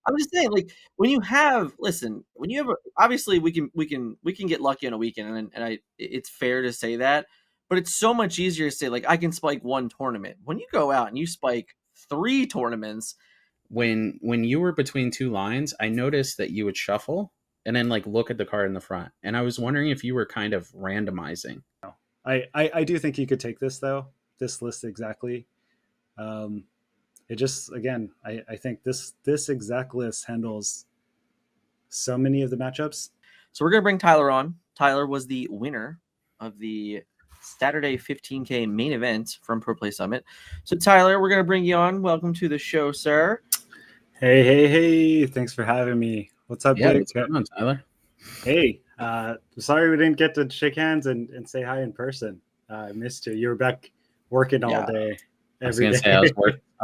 I'm just saying, like, when you have obviously we can get lucky on a weekend, it's fair to say that, but it's so much easier to say like I can spike one tournament. When you go out and you spike 3 tournaments, When you were between two lines, I noticed that you would shuffle and then like look at the card in the front, and I was wondering if you were kind of randomizing. I do think you could take this though, this list exactly. Um, it just again, I think this exact list handles so many of the matchups. So we're gonna bring Tyler on. Tyler was the winner of the Saturday 15K main event from Pro Play Summit. So Tyler, we're gonna bring you on. Welcome to the show, sir. Hey! Thanks for having me. What's up, Yeah, Jake? what's going on, Tyler? Hey, sorry we didn't get to shake hands and say hi in person. I missed you. You were back working all day, every day. Say I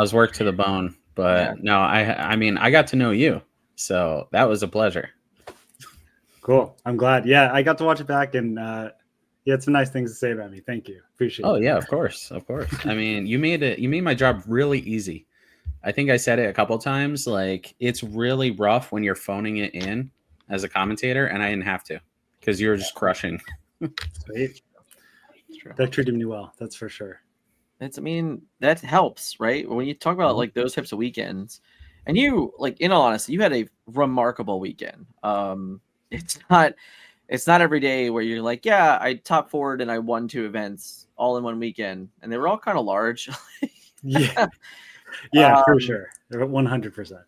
was worked to the bone, but no, I mean I got to know you, so that was a pleasure. Cool. I'm glad. Yeah, I got to watch it back, and you had some nice things to say about me. Thank you. Appreciate it. Oh yeah, of course. I mean, you made my job really easy. I think I said it a couple times. Like, it's really rough when you're phoning it in as a commentator, and I didn't have to because you were just crushing. Sweet. That treated me well. That's for sure. I mean, that helps, right? When you talk about like those types of weekends, and you like, in all honesty, you had a remarkable weekend. It's not every day where you're like, yeah, I top forward and I won 2 events all in one weekend, and they were all kind of large. Yeah, for sure, 100%.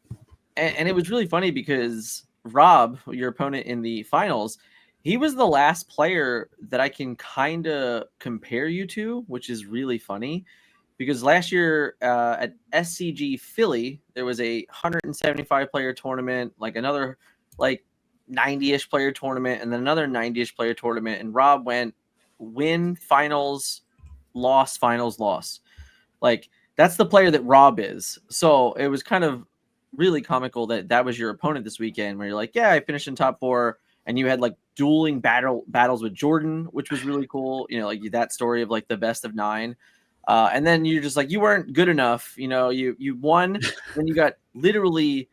And it was really funny because Rob, your opponent in the finals, he was the last player that I can kind of compare you to, which is really funny because last year at SCG Philly, there was a 175 player tournament, like another like 90-ish player tournament, and then another 90-ish player tournament. And Rob went win finals, loss, finals, loss. Like, that's the player that Rob is. So it was kind of really comical that was your opponent this weekend, where you're like, yeah, I finished in top 4, and you had like dueling battles with Jordan, which was really cool. You know, like that story of like the best of 9. And then you're just like, you weren't good enough. You know, you won, then you got literally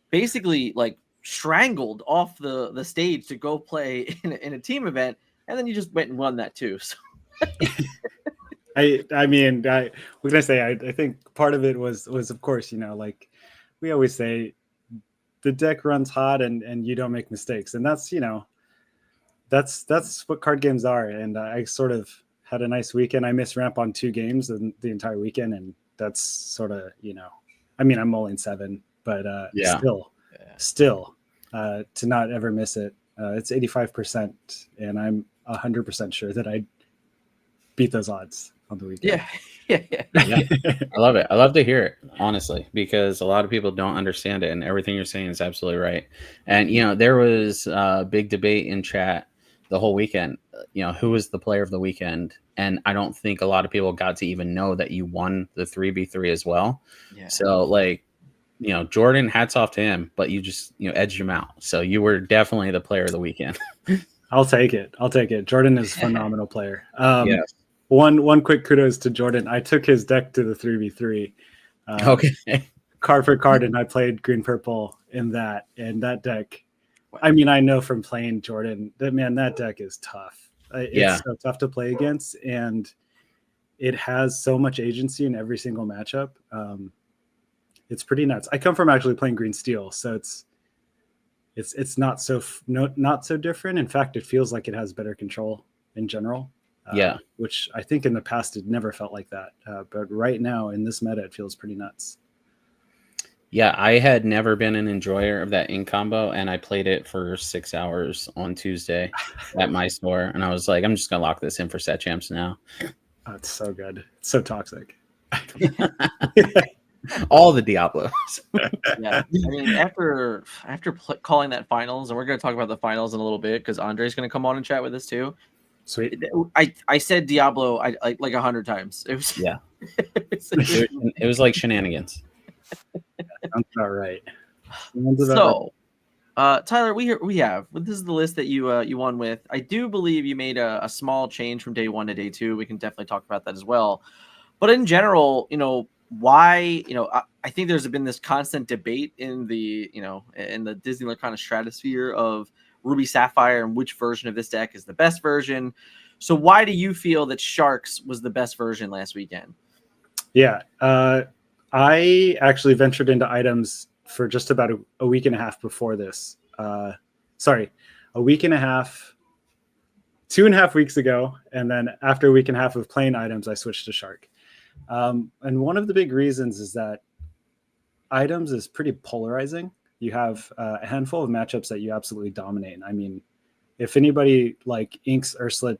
basically like strangled off the stage to go play in a team event, and then you just went and won that too. So. I mean, what can I say? I think part of it was of course, you know, like we always say, the deck runs hot and you don't make mistakes, and that's, you know, that's what card games are. And I sort of had a nice weekend. I missed ramp on 2 games the entire weekend, and that's sort of, you know, I mean, I'm mulling 7, but still to not ever miss it, it's 85%, and I'm 100% sure that I beat those odds on the weekend. Yeah. I love it. I love to hear it, honestly, because a lot of people don't understand it, and everything you're saying is absolutely right. And, you know, there was a big debate in chat the whole weekend, you know, who was the player of the weekend. And I don't think a lot of people got to even know that you won the 3v3 as well. Yeah. So, like, you know, Jordan, hats off to him, but you just, you know, edged him out. So you were definitely the player of the weekend. I'll take it. Jordan is a phenomenal player. Yes. One quick kudos to Jordan. I took his deck to the 3v3. Okay. Card for card, and I played green purple in that. And that deck, I mean, I know from playing Jordan that, man, that deck is tough. It's so tough to play against, and it has so much agency in every single matchup. It's pretty nuts. I come from actually playing green steel, so it's not so different. In fact, it feels like it has better control in general. Which I think in the past it never felt like that. But right now in this meta, it feels pretty nuts. Yeah, I had never been an enjoyer of that in combo, and I played it for 6 hours on Tuesday at my store, and I was like, I'm just gonna lock this in for set champs now. Oh, it's so good. It's so toxic. All the Diablos. Yeah, I mean, after calling that finals, and we're going to talk about the finals in a little bit because Andre's going to come on and chat with us too. Sweet. I said Diablo like 100 times. It was it was like shenanigans. Sounds about right. So, Tyler, we have this is the list that you won with. I do believe you made a small change from day 1 to day 2. We can definitely talk about that as well. But in general, you know, why, I think there's been this constant debate in the, in the Disney Lorcana stratosphere of Ruby Sapphire and which version of this deck is the best version. So why do you feel that Sharks was the best version last weekend? Yeah, I actually ventured into items for just about a week and a half before this. A week and a half, 2.5 weeks ago. And then after a week and a half of playing items, I switched to Shark. And one of the big reasons is that items is pretty polarizing. You have a handful of matchups that you absolutely dominate. I mean, if anybody like inks Ursula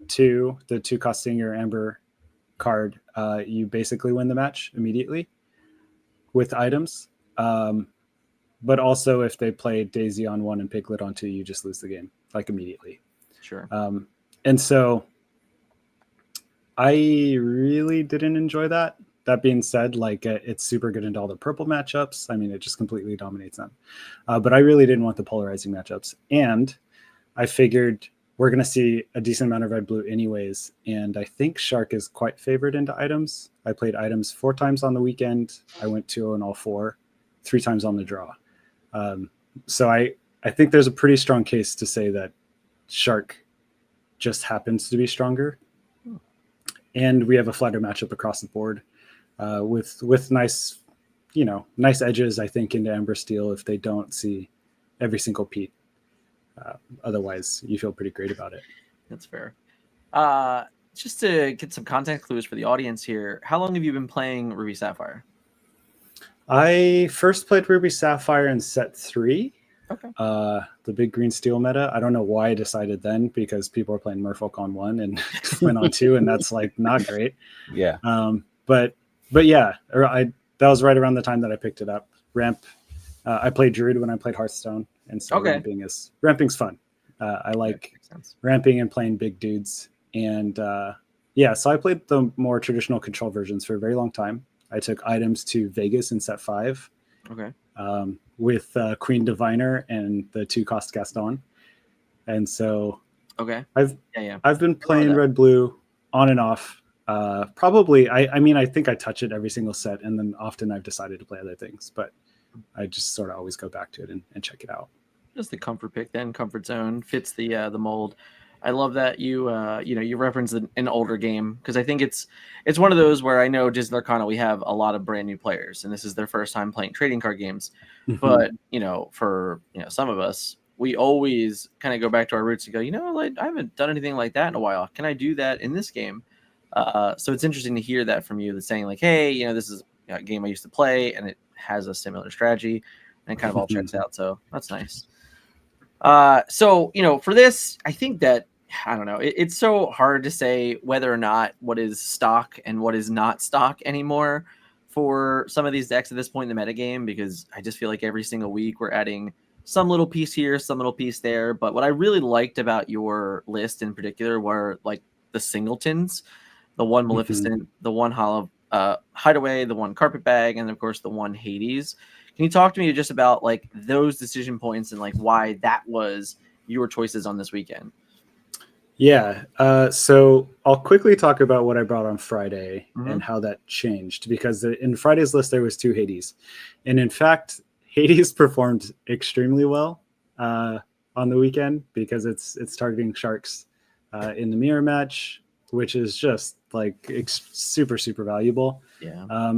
2, the 2-cost Singer Amber card, you basically win the match immediately with items. But also if they play Daisy on 1 and Piglet on 2, you just lose the game like immediately. Sure. And so I really didn't enjoy that. That being said, like it's super good into all the purple matchups. I mean, it just completely dominates them. But I really didn't want the polarizing matchups. And I figured we're going to see a decent amount of red blue anyways. And I think Shark is quite favored into items. I played items 4 times on the weekend. I went 2-0 in all 4, 3 times on the draw. So I think there's a pretty strong case to say that Shark just happens to be stronger. And we have a flatter matchup across the board with nice, nice edges, I think, into Amber Steel if they don't see every single Pete. Otherwise, you feel pretty great about it. That's fair. Just to get some context clues for the audience here, how long have you been playing Ruby Sapphire? I first played Ruby Sapphire in set 3. Okay. The big green steel meta. I don't know why I decided then, because people were playing Merfolk on 1 and went on 2, and that's like not great. Yeah. But yeah, that was right around the time that I picked it up. Ramp. I played Druid when I played Hearthstone, and so ramping's fun. I like ramping and playing big dudes, and so I played the more traditional control versions for a very long time. I took items to Vegas in set 5. Okay. With Queen Diviner and the 2-cost Gaston, and so I've been playing red blue on and off. Probably I think I touch it every single set, and then often I've decided to play other things, but I just sort of always go back to it and check it out. Just the comfort pick, then comfort zone fits the mold. I love that you reference an older game, because I think it's one of those where I know Disney Lorcana, we have a lot of brand new players, and this is their first time playing trading card games. Mm-hmm. But for some of us, we always kind of go back to our roots and go, like, I haven't done anything like that in a while. Can I do that in this game? So it's interesting to hear that from you, that's saying like, hey, this is a game I used to play, and it has a similar strategy, and it kind of all checks out. So that's nice. So for this, I think that, I don't know, it's so hard to say whether or not what is stock and what is not stock anymore for some of these decks at this point in the metagame, because I just feel like every single week we're adding some little piece here, some little piece there. But what I really liked about your list in particular were like the singletons, the one Maleficent, the one Hollow Hideaway, the one Carpetbag, and of course the one Hades. Can you talk to me just about like those decision points and like why that was your choices on this weekend? Yeah. So I'll quickly talk about what I brought on Friday and how that changed, because in Friday's list, there was 2 Hades. And in fact, Hades performed extremely well on the weekend, because it's targeting Sharks in the mirror match, which is just like super, super valuable. Yeah.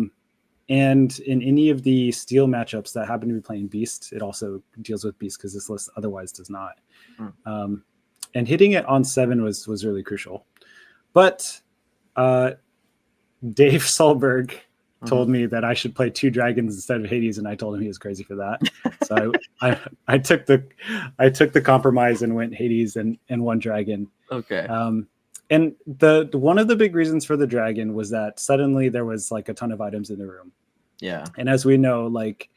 And in any of the steel matchups that happen to be playing Beast, it also deals with Beast, because this list otherwise does not. And hitting it on 7 was really crucial. But Dave Solberg told me that I should play 2 dragons instead of Hades, and I told him he was crazy for that. So I took the compromise and went Hades and 1 dragon. Okay. And the one of the big reasons for the dragon was that suddenly there was like a ton of items in the room. Yeah. And as we know, like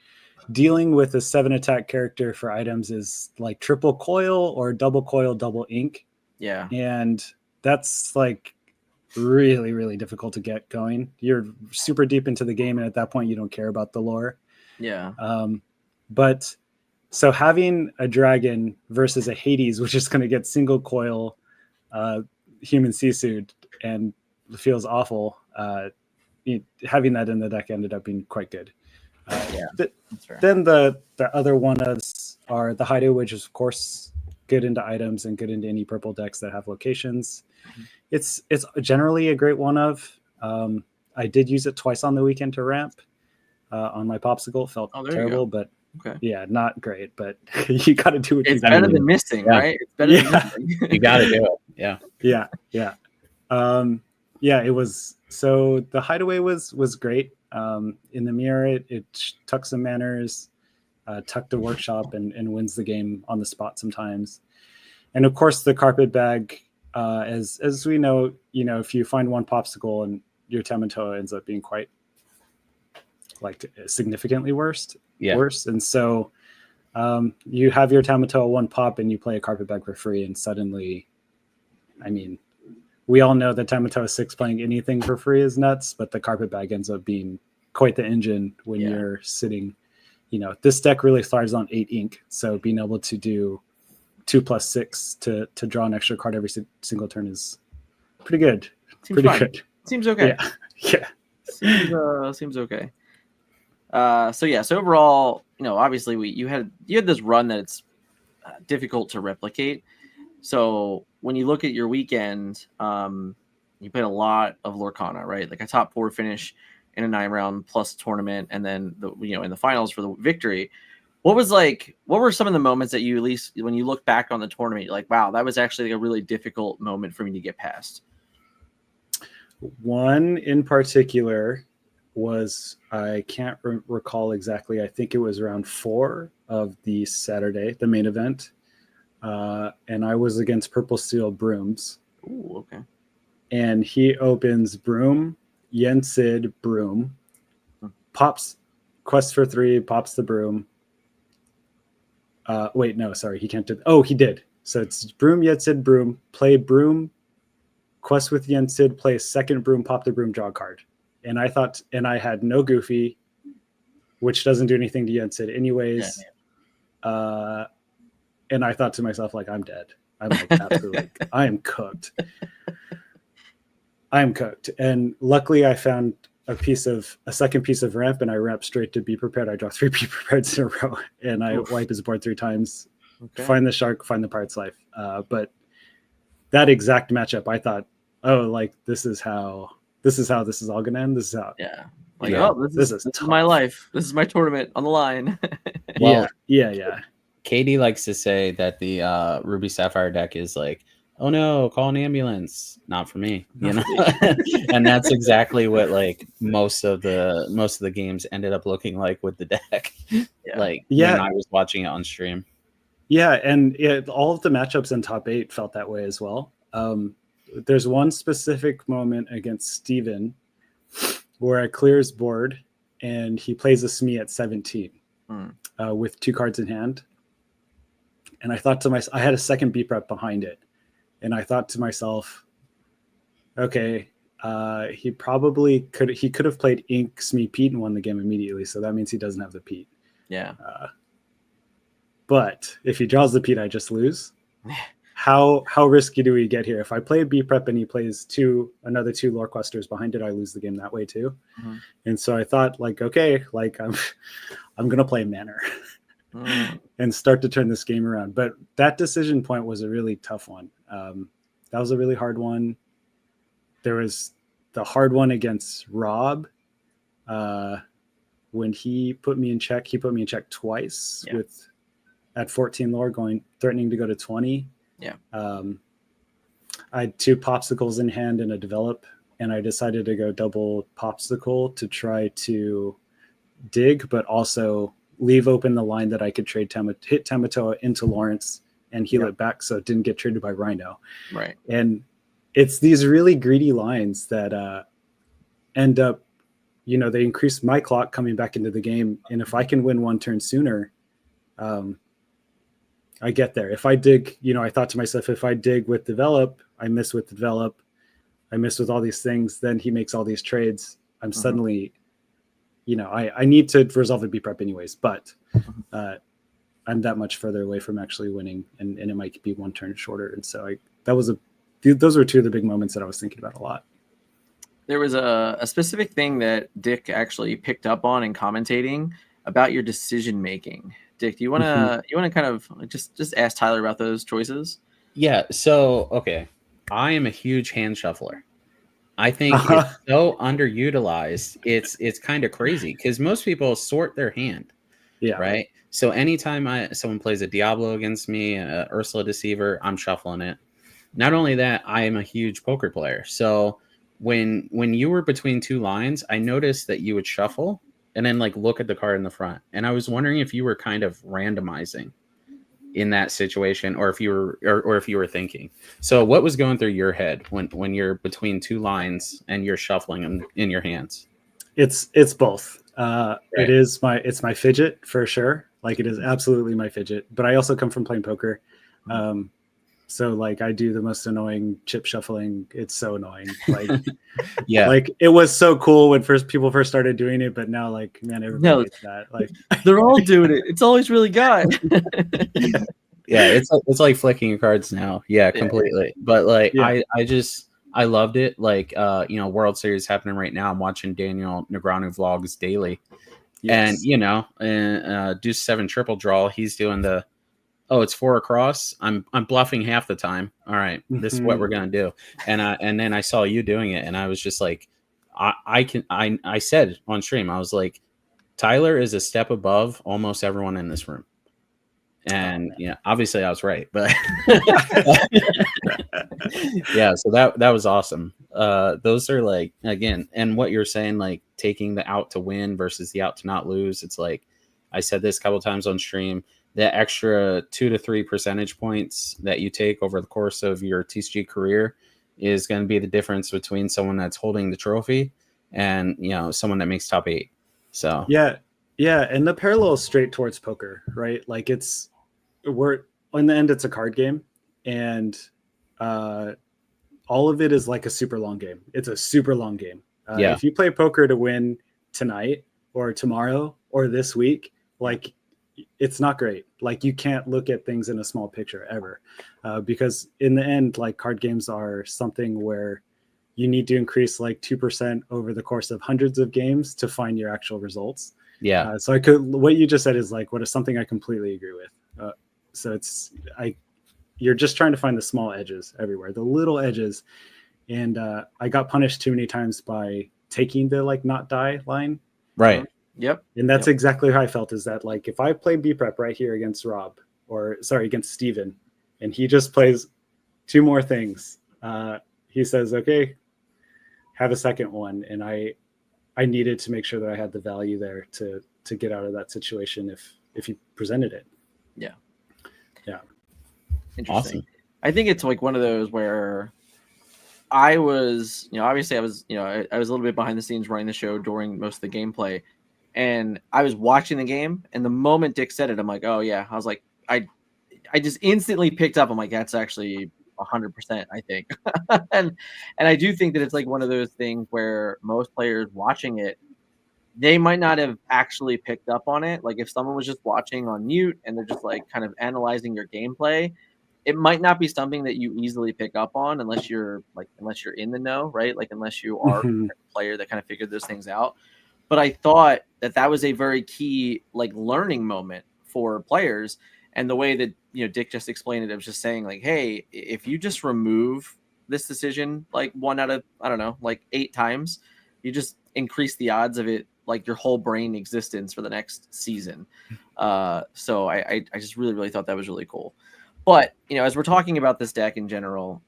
dealing with a 7 attack character for items is like triple coil or double coil, double ink. Yeah. And that's like really, really difficult to get going. You're super deep into the game, and at that point you don't care about the lore. Yeah. But so having a dragon versus a Hades, which is going to get single coil human Sisu and feels awful, having that in the deck ended up being quite good. Yeah, that's fair. Then the other one-ofs are the Hideaway, which is of course good into items and good into any purple decks that have locations. It's generally a great one-of. I did use it twice on the weekend to ramp on my popsicle. Felt terrible, but yeah, not great. But you got to do what you got to do. It's better than missing, right? It's better than missing. You got to do it. Yeah. Yeah. It was, so the Hideaway was great. In the mirror, it tucks some manners, tucked a workshop, and wins the game on the spot sometimes. And of course, the carpet bag, as we know, if you find one popsicle and your Tamatoa ends up being quite significantly worse. And so you have your Tamatoa one pop and you play a carpet bag for free, and suddenly, I mean, we all know that Tamatoa 6 playing anything for free is nuts, but the carpet bag ends up being quite the engine when you're sitting. This deck really thrives on 8 ink, so being able to do 2+6 to draw an extra card every single turn is pretty good. Good. Seems okay. Yeah. Seems okay. So overall, obviously you had this run that it's difficult to replicate. So when you look at your weekend, you played a lot of Lorcana, right? Like a top 4 finish in a 9-round plus tournament, and then in the finals for the victory. What were some of the moments that you, at least when you look back on the tournament, you're like, wow, that was actually a really difficult moment for me to get past? One in particular was, I can't recall exactly. I think it was round 4 of the Saturday, the main event. And I was against Purple Steel Brooms. Ooh, okay. And he opens Broom, Yensid, Broom, pops Quest for 3, pops the Broom. Wait, no, sorry, he can't do. Oh, he did. So it's Broom, Yensid, Broom, play Broom, Quest with Yensid, play a second Broom, pop the Broom, draw a card. And I had no Goofy, which doesn't do anything to Yensid anyways. Yeah. And I thought to myself, I'm dead. I'm absolutely, I am cooked. And luckily I found a second piece of ramp, and I ramp straight to Be Prepared. I draw 3 Be Prepared in a row, and I wipe his board 3 times, find the shark, find the Pirate's Life. But that exact matchup, I thought, this is how this is all gonna end. This is how. Yeah. This is my life. This is my tournament on the line. Well, yeah. Katie likes to say that the Ruby Sapphire deck is like, oh no, call an ambulance. Not for me, and that's exactly what most of the games ended up looking like with the deck. When I was watching it on stream. Yeah, and all of the matchups in top 8 felt that way as well. There's one specific moment against Steven where I clear his board and he plays a Smee at 17 with 2 cards in hand. And I thought to myself, I had a second B prep behind it. And I thought to myself, okay, he could have played Ink, Smee, Pete and won the game immediately. So that means he doesn't have the Pete. Yeah. But if he draws the Pete, I just lose. How risky do we get here? If I play a B prep and he plays another 2 lore questers behind it, I lose the game that way too. Mm-hmm. And so I thought, okay, I'm gonna play Manor and start to turn this game around. But that decision point was a really tough one. That was a really hard one. There was the hard one against Rob. When he put me in check, twice at 14 lore, threatening to go to 20. Yeah. I had 2 popsicles in hand and a develop, and I decided to go double popsicle to try to dig, but also leave open the line that I could trade hit Tamatoa into Lawrence and heal it back so it didn't get traded by Rhino. Right. And it's these really greedy lines that end up, they increase my clock coming back into the game. And if I can win 1 turn sooner, I get there. If I dig, I thought to myself, if I dig with develop, I miss with develop, I miss with all these things, then he makes all these trades. I'm suddenly, I need to resolve a B prep anyways, but I'm that much further away from actually winning, and it might be 1 turn shorter. And so those were 2 of the big moments that I was thinking about a lot. There was a specific thing that Dick actually picked up on in commentating about your decision making. Dick, do you want to kind of just ask Tyler about those choices? Yeah. So okay, I am a huge hand shuffler. I think it's so underutilized. It's kind of crazy because most people sort their hand, Yeah. right? So anytime someone plays a Diablo against me, a Ursula Deceiver, I'm shuffling it. Not only that, I am a huge poker player. So when you were between two lines, I noticed that you would shuffle and then like look at the card in the front. And I was wondering if you were kind of randomizing in that situation, or if you were or if you were thinking. So what was going through your head when you're between two lines and you're shuffling them in your hands? It's both. Right. It's my fidget for sure. Like it is absolutely my fidget. But I also come from playing poker. So like I do the most annoying chip shuffling. It's so annoying. Like Yeah. like it was so cool when people first started doing it, but now like man, everybody hates that. Like They're all doing it. It's always really got. Yeah, it's like flicking your cards now. Yeah, completely. But like Yeah. I loved it. Like World Series happening right now. I'm watching Daniel Negreanu vlogs daily. Yes. And Deuce 7 triple draw, he's doing the it's 4 across. I'm bluffing half the time. All right, this is what we're gonna do. And then I saw you doing it, and I was just like, I said on stream, I was like, Tyler is a step above almost everyone in this room. And obviously I was right, but yeah, so that was awesome. Those are like, again, and what you're saying, like taking the out to win versus the out to not lose. It's like I said this a couple times on stream. The extra 2 to 3 percentage points that you take over the course of your TCG career is going to be the difference between someone that's holding the trophy and someone that makes top 8. So yeah, and the parallel is straight towards poker, right? Like we're in the end, it's a card game, and all of it is like a super long game. It's a super long game. If you play poker to win tonight or tomorrow or this week, like it's not great. Like you can't look at things in a small picture ever, because in the end, like card games are something where you need to increase like 2% over the course of hundreds of games to find your actual results. yeah. So what you just said is like what is something I completely agree with. So you're just trying to find the small edges everywhere, the little edges. And I got punished too many times by taking the like not die line. Right. Yep. And that's exactly how I felt, is that like if I play B prep right here against against Steven, and he just plays 2 more things, he says, okay, have a second one. And I needed to make sure that I had the value there to get out of that situation if he presented it. Yeah. Interesting. Awesome. I think it's like one of those where I was, obviously I was, I was a little bit behind the scenes running the show during most of the gameplay, and I was watching the game, and the moment Dick said it, I'm like, oh yeah. I was like, I just instantly picked up. I'm like, that's actually 100%, I think. and I do think that it's like one of those things where most players watching it, they might not have actually picked up on it. Like if someone was just watching on mute and they're just like kind of analyzing your gameplay, it might not be something that you easily pick up on unless you're in the know, right? Like unless you are a player that kind of figured those things out. But I thought that was a very key like learning moment for players. And the way that Dick just explained it was just saying like, hey, if you just remove this decision like 1 out of, I don't know, like 8 times, you just increase the odds of it like your whole brain existence for the next season. So I just really, really thought that was really cool. But, as we're talking about this deck in general,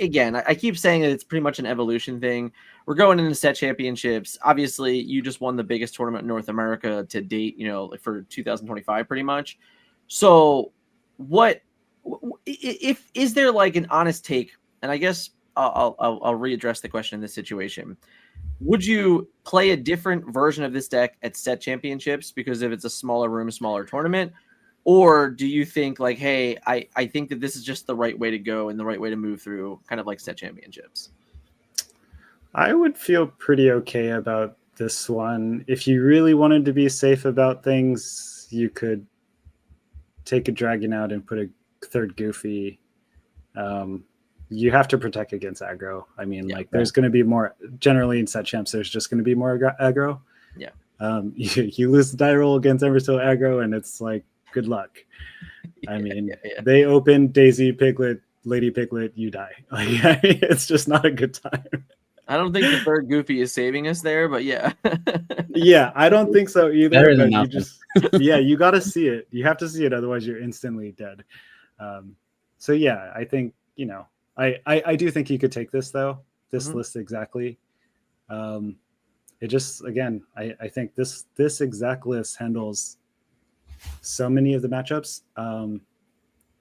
again, I keep saying that it's pretty much an evolution thing. We're going into set championships. Obviously, you just won the biggest tournament in North America to date, for 2025 pretty much. So is there like an honest take? And I guess I'll readdress the question in this situation. Would you play a different version of this deck at set championships because if it's a smaller room, smaller tournament? Or do you think like, hey, I think that this is just the right way to go and the right way to move through kind of like set championships? I would feel pretty okay about this one. If you really wanted to be safe about things, you could take a dragon out and put a third goofy. you have to protect against aggro. I mean, Yeah, like there's going to be more generally in set champs. There's just going to be more aggro. Yeah. You lose the die roll against Embersteel aggro, and it's like good luck. I mean, yeah. they open Daisy Piglet, Lady Piglet, you die. Like, I mean, it's just not a good time. I don't think the third Goofy is saving us there, but yeah. Yeah, I don't think so either. Better than But you nothing. just, yeah, you got to see it. You have to see it, otherwise you're instantly dead. So yeah, I think I do think you could take this though. This list exactly. It just again, I think this exact list handles so many of the matchups.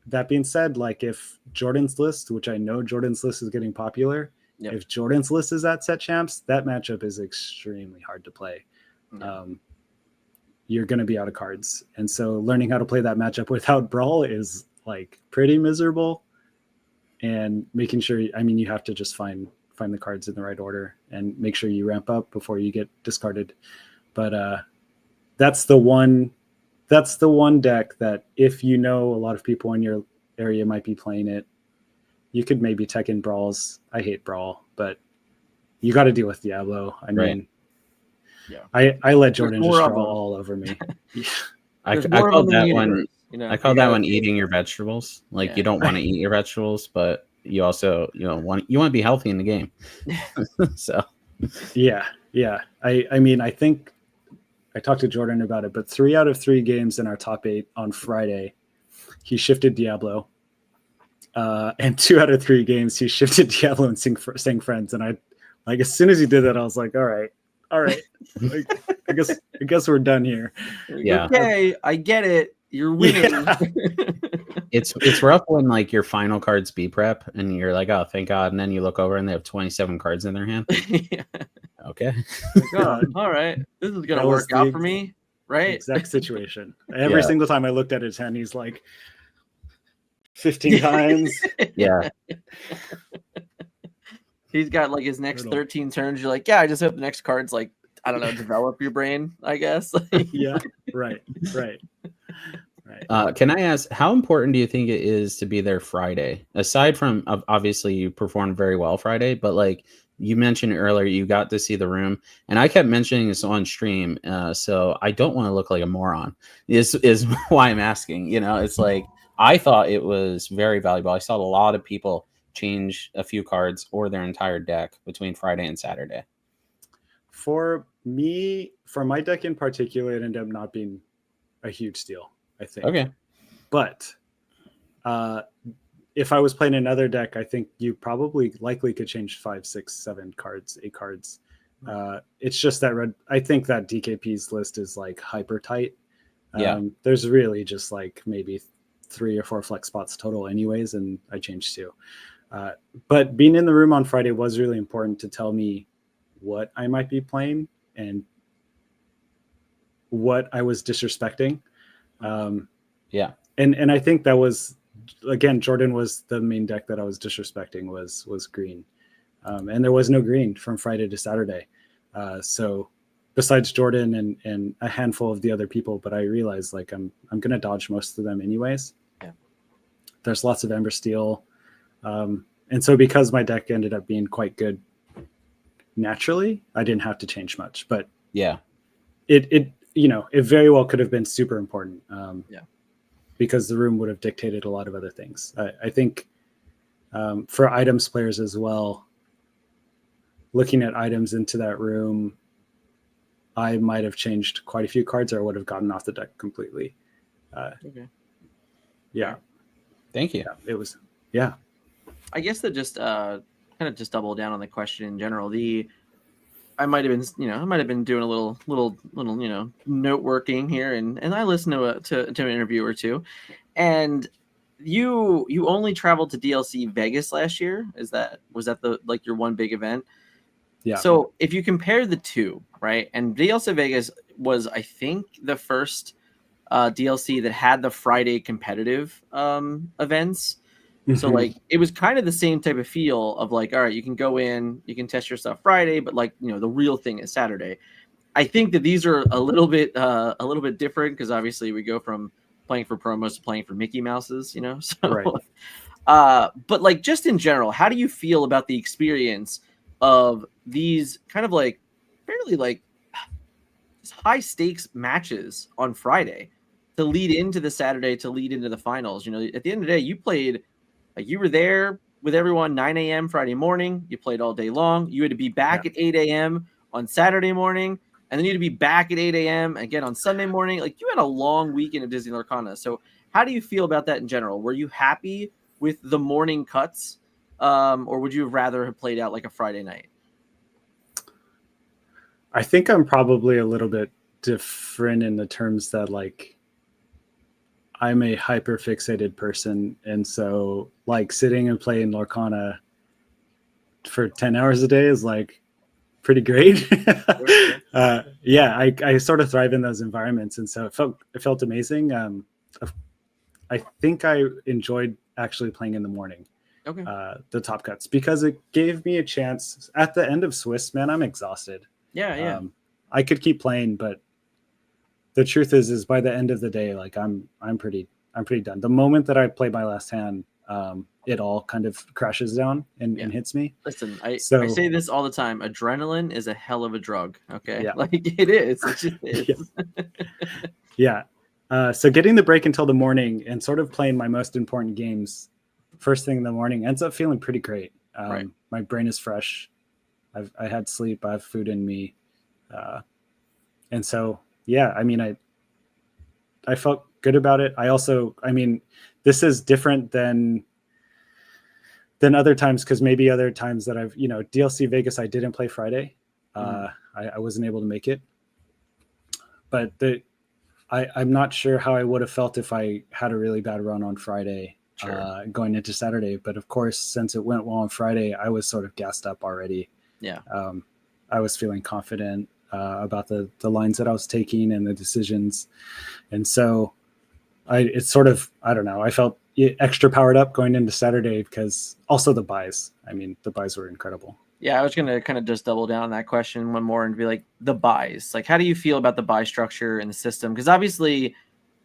That being said, like if Jordan's list, which I know Jordan's list is getting popular, if Jordan's list is at set champs, that matchup is extremely hard to play. You're going to be out of cards. And so learning how to play that matchup without Brawl is like pretty miserable. And making sure, I mean, you have to just find the cards in the right order and make sure you ramp up before you get discarded. But that's the one deck that if you know a lot of people in your area might be playing it, you could maybe tech in Brawls. I hate Brawl, but you got to deal with Diablo. I mean, I let Jordan just draw all over me. I call that one. I call that one eating your vegetables. Like you don't want to eat your vegetables, but you also want to be healthy in the game. So yeah. I mean, I think I talked to Jordan about it, but 3 out of 3 games in our top 8 on Friday, he shifted Diablo. And 2 out of 3 games, he shifted Diablo and Sing Friends. And I, like, as soon as he did that, I was like, all right. Like, I guess we're done here. Yeah. Okay, I get it. You're winning. Yeah. It's rough when like your final cards be prep and you're like, oh, thank God. And then you look over and they have 27 cards in their hand. Okay. Oh, all right. This is going to work out for me. Right. Exact situation. Every single time I looked at his hand, he's like 15 times. Yeah. He's got like his next 13 turns. You're like, yeah, I just hope the next card's like, I don't know, develop your brain, I guess. Yeah. Right. Can I ask, how important do you think it is to be there Friday? Aside from obviously you performed very well Friday, but like you mentioned earlier, you got to see the room, and I kept mentioning this on stream, so I don't want to look like a moron. Is why I'm asking. It's like I thought it was very valuable. I saw a lot of people change a few cards or their entire deck between Friday and Saturday. For me, for my deck in particular, it ended up not being a huge deal, I think. Okay. But if I was playing another deck, I think you probably likely could change 5, 6, 7 cards, 8 cards. It's just that I think that DKP's list is like hyper tight. There's really just like maybe 3 or 4 flex spots total anyways, and I changed 2. But being in the room on Friday was really important to tell me what I might be playing and what I was disrespecting. And I think that was, again, Jordan was the main deck that I was disrespecting was green. And there was no green from Friday to Saturday. So besides Jordan and a handful of the other people, but I realized like I'm going to dodge most of them anyways. Yeah. There's lots of Ember Steel. And so because my deck ended up being quite good naturally, I didn't have to change much, but it very well could have been super important. Because the room would have dictated a lot of other things. I think for items players as well, looking at items into that room, I might have changed quite a few cards, or I would have gotten off the deck completely. Okay. Yeah. Thank you. It was. I guess that just kind of just double down on the question in general. I might have been doing a little note working here, and I listened to an interview or two, and you only traveled to DLC Vegas last year. Was that your one big event? Yeah. So if you compare the two, right, and DLC Vegas was, I think, the first DLC that had the Friday competitive events. So like it was kind of the same type of feel of like, all right, you can go in, you can test your stuff Friday, but like, the real thing is Saturday. I think that these are a little bit different because obviously we go from playing for promos to playing for Mickey Mouses, So right. But like just in general, how do you feel about the experience of these kind of like fairly like high stakes matches on Friday to lead into the Saturday, to lead into the finals? You know, at the end of the day, you played, like, you were there with everyone 9 a.m. Friday morning. You played all day long. You had to be back at 8 a.m. on Saturday morning, and then you had to be back at 8 a.m. again on Sunday morning. Like, you had a long weekend of Disney Lorcana. So how do you feel about that in general? Were you happy with the morning cuts, or would you have rather have played out like a Friday night? I think I'm probably a little bit different in the terms that, like, I'm a hyper fixated person. And so, like, sitting and playing Lorcana for 10 hours a day is like pretty great. Yeah, I sort of thrive in those environments. And so it felt amazing. I think I enjoyed actually playing in the morning. Okay. The top cuts, because it gave me a chance at the end of Swiss, man, I'm exhausted. Yeah. I could keep playing, but the truth is by the end of the day, like I'm pretty done. The moment that I play my last hand, it all kind of crashes down and hits me. Listen, I say this all the time. Adrenaline is a hell of a drug. Okay. Yeah. Like, it is. It just is. Yeah. So getting the break until the morning and sort of playing my most important games first thing in the morning ends up feeling pretty great. Right. My brain is fresh. I had sleep. I have food in me. And so, yeah, I mean, I felt good about it. I mean, this is different than other times, because maybe other times that I've, DLC Vegas, I didn't play Friday. I wasn't able to make it. But I'm not sure how I would have felt if I had a really bad run on Friday. Sure. Going into Saturday. But of course, since it went well on Friday, I was sort of gassed up already. Yeah. I was feeling confident about the lines that I was taking and the decisions. And so it's sort of, I don't know, I felt extra powered up going into Saturday, because also the buys. I mean, the buys were incredible. Yeah, I was going to kind of just double down on that question one more and be like, the buys. Like, how do you feel about the buy structure in the system? Because obviously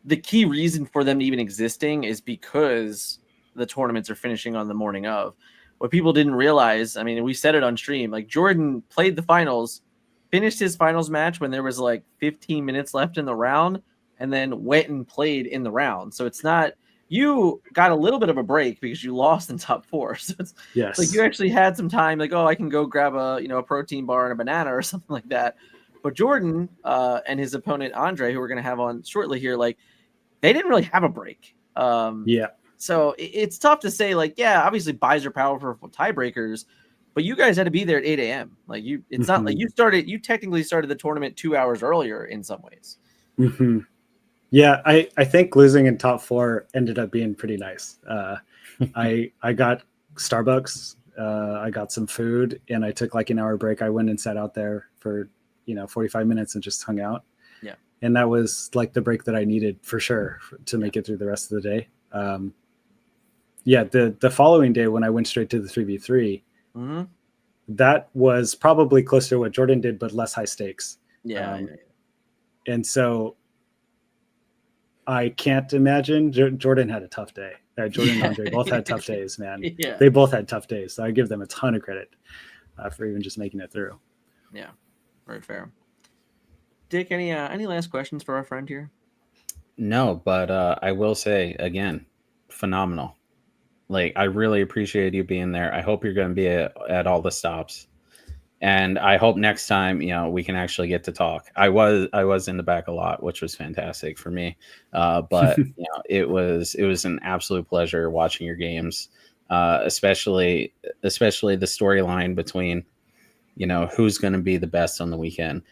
the key reason for them even existing is because the tournaments are finishing on the morning of. What people didn't realize, I mean, we said it on stream, like, Jordan played the finals, finished his finals match when there was like 15 minutes left in the round, and then went and played in the round. So it's not, you got a little bit of a break because you lost in top 4. So it's like you actually had some time, like, oh, I can go grab a protein bar and a banana or something like that. But Jordan and his opponent Andre, who we're going to have on shortly here, like, they didn't really have a break. So it's tough to say, like, yeah, obviously buys are powerful for tiebreakers, but you guys had to be there at 8 a.m. Like, it's not like you technically started the tournament 2 hours earlier in some ways. Mm-hmm. Yeah, I think losing in top 4 ended up being pretty nice. I got Starbucks, I got some food, and I took like an hour break. I went and sat out there for 45 minutes and just hung out. Yeah, and that was like the break that I needed for sure to make it through the rest of the day. The following day when I went straight to the 3v3, that was probably closer to what Jordan did, but less high stakes. And so I can't imagine. Jordan had a tough day. Jordan and Andre both had tough days, man. They both had tough days. So I give them a ton of credit for even just making it through. Yeah, very fair. Dick, any last questions for our friend here? No, but I will say again, phenomenal. Like, I really appreciate you being there. I hope you're going to be at all the stops. And I hope next time, we can actually get to talk. I was in the back a lot, which was fantastic for me. But it was an absolute pleasure watching your games, especially the storyline between, who's going to be the best on the weekend.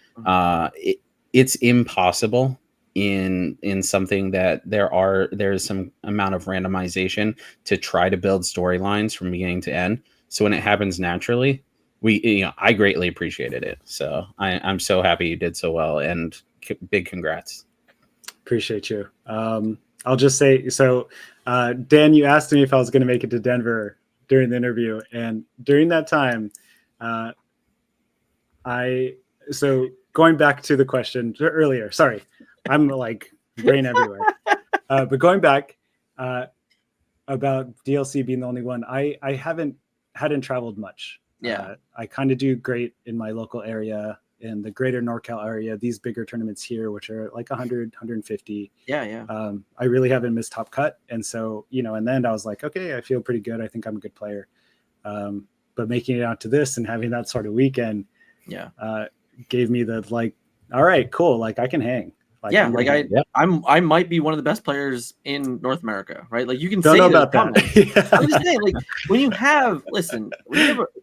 It's impossible in something that there's some amount of randomization to try to build storylines from beginning to end. So when it happens naturally, I greatly appreciated it. So I'm so happy you did so well, and big congrats. Appreciate you. I'll just say, so Dan, you asked me if I was going to make it to Denver during the interview. And during that time, so going back to the question earlier, sorry, I'm like brain everywhere. But going back, about DLC being the only one. I hadn't traveled much. Yeah. I kind of do great in my local area, in the greater NorCal area, these bigger tournaments here, which are like 100, 150. Yeah. I really haven't missed Top Cut. And so, in the end, I was like, okay, I feel pretty good. I think I'm a good player. But making it out to this and having that sort of weekend gave me the, like, all right, cool. Like, I can hang. Like, I might be one of the best players in North America, right? Like, you can don't say know about that. I'm just saying, like, when you have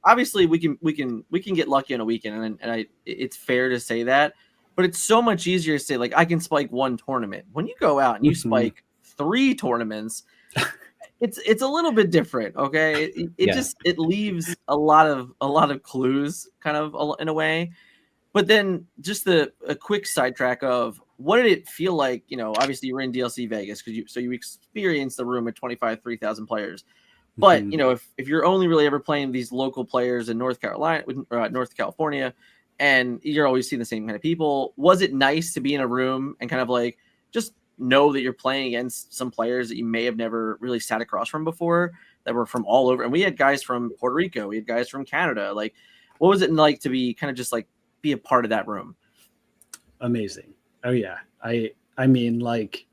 obviously we can get lucky on a weekend, and it's fair to say that, but it's so much easier to say, like, I can spike one tournament. When you go out and you spike 3 tournaments, it's a little bit different. Okay, it leaves a lot of clues, kind of, in a way. But then just a quick sidetrack of, what did it feel like? Obviously you were in DLC Vegas so you experienced the room at 3,000 players. But if you're only really ever playing these local players in North California, and you're always seeing the same kind of people, was it nice to be in a room and kind of like just know that you're playing against some players that you may have never really sat across from before, that were from all over? And we had guys from Puerto Rico, we had guys from Canada. Like, what was it like to be kind of just like be a part of that room? Amazing. Oh yeah. I mean, like,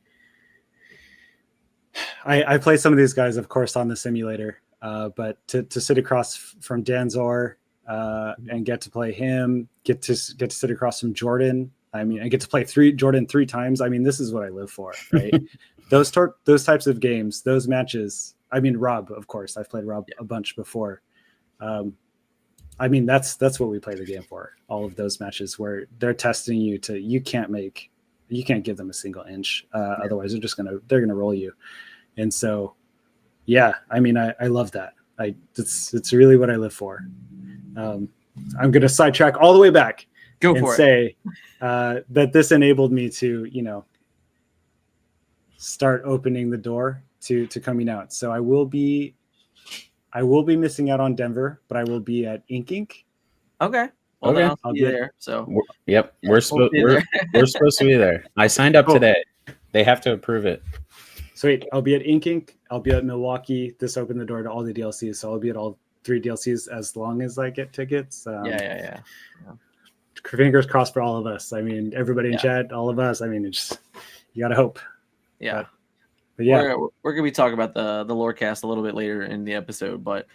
I play some of these guys, of course, on the simulator, but to sit across from Danzor and get to play him, get to sit across from Jordan. I mean, I get to play Jordan 3 times. I mean, this is what I live for, right? those types of games, those matches. I mean, Rob, of course, I've played Rob a bunch before. I mean, that's what we play the game for. All of those matches where they're testing you to, you can't give them a single inch. Otherwise they're gonna roll you. And so, yeah, I mean, I love that. It's really what I live for. I'm going to sidetrack all the way back and say that this enabled me to, start opening the door to coming out. So I will be missing out on Denver, but I will be at Ink. Okay. Well, then I'll be there. So we're supposed to be there. I signed up today. They have to approve it. Sweet. I'll be at Ink. I'll be at Milwaukee. This opened the door to all the DLCs, so I'll be at all 3 DLCs as long as I get tickets. Yeah. Fingers crossed for all of us. I mean, everybody in chat, all of us. I mean, it's you gotta hope. Yeah. But yeah, we're gonna be talking about the Lorecast a little bit later in the episode, but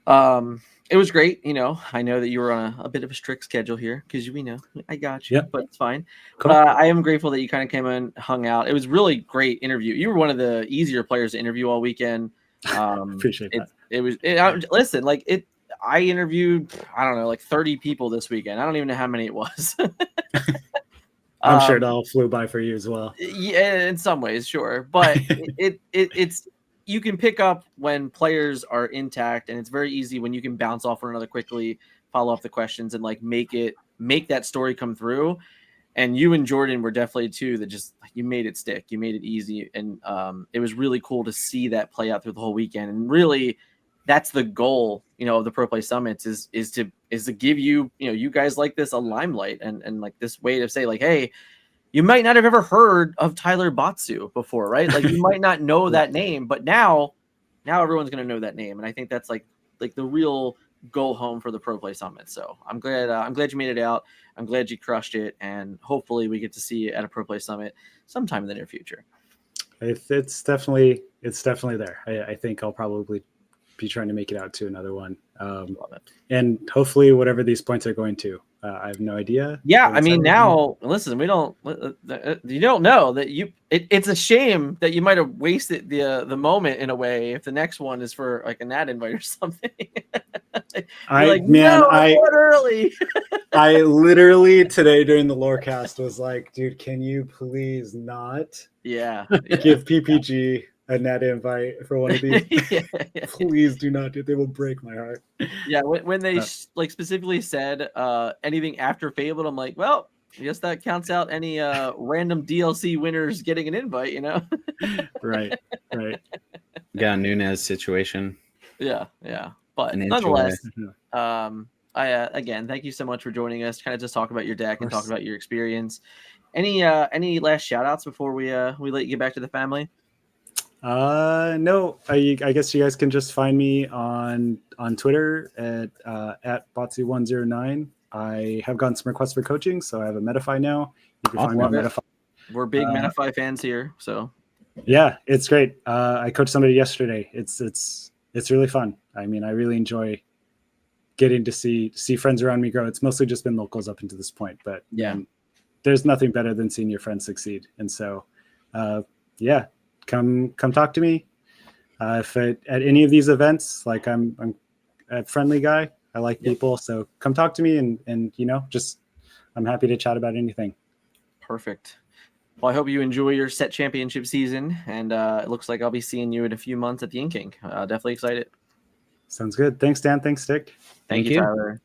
it was great. I know that you were on a bit of a strict schedule here because we know I got you, but it's fine. Cool. But I am grateful that you kind of came in, hung out. It was really great interview. You were one of the easier players to interview all weekend. Appreciate that. Listen, like it. I interviewed, I don't know, like 30 people this weekend. I don't even know how many it was. I'm sure it all flew by for you as well. Yeah, in some ways, sure. But it's you can pick up when players are intact, and it's very easy when you can bounce off one another quickly, follow up the questions, and like make that story come through. And you and Jordan were definitely two that just, you made it stick. You made it easy, and it was really cool to see that play out through the whole weekend. And really, that's the goal, of the Pro Play Summits is to give you, you guys like this, a limelight and like this way to say, like, hey, you might not have ever heard of Tyler Batsu before, right? Like, you might not know that name, but now everyone's going to know that name. And I think that's like the real goal home for the Pro Play Summit. So I'm glad you made it out. I'm glad you crushed it. And hopefully we get to see you at a Pro Play Summit sometime in the near future. It's definitely there. I think I'll probably be trying to make it out to another one. And hopefully whatever these points are going to, I have no idea. Yeah. I mean, now listen, you don't know that it's a shame that you might've wasted the moment in a way. If the next one is for like a NAT invite or something, I early. I literally today during the Lorecast was like, dude, can you please not give PPG a NAT invite for one of these? Please do not. They will break my heart. Yeah, when they specifically said anything after Fabled, I'm like, well, I guess that counts out any random DLC winners getting an invite, Right. Got a Nunez situation. Yeah. But nonetheless, again, thank you so much for joining us. Kind of just talk about your deck and talk about your experience. Any last shout outs before we let you get back to the family? No, I guess you guys can just find me on Twitter at Botsy109. I have gotten some requests for coaching, so I have a Metafy now. You can find me on Love it. Metafy. We're big Metafy fans here, so Yeah, it's great. I coached somebody yesterday. It's really fun. I mean, I really enjoy getting to see friends around me grow. It's mostly just been locals up until this point, but yeah, there's nothing better than seeing your friends succeed. And so, yeah, come talk to me. If at any of these events, like I'm a friendly guy. I like people, so come talk to me, and just I'm happy to chat about anything. perfect. Well, I hope you enjoy your set championship season, and it looks like I'll be seeing you in a few months at the Inking. Definitely excited. Sounds good. Thanks, Dan. Thanks, Dick. Thank you, you. Tyler.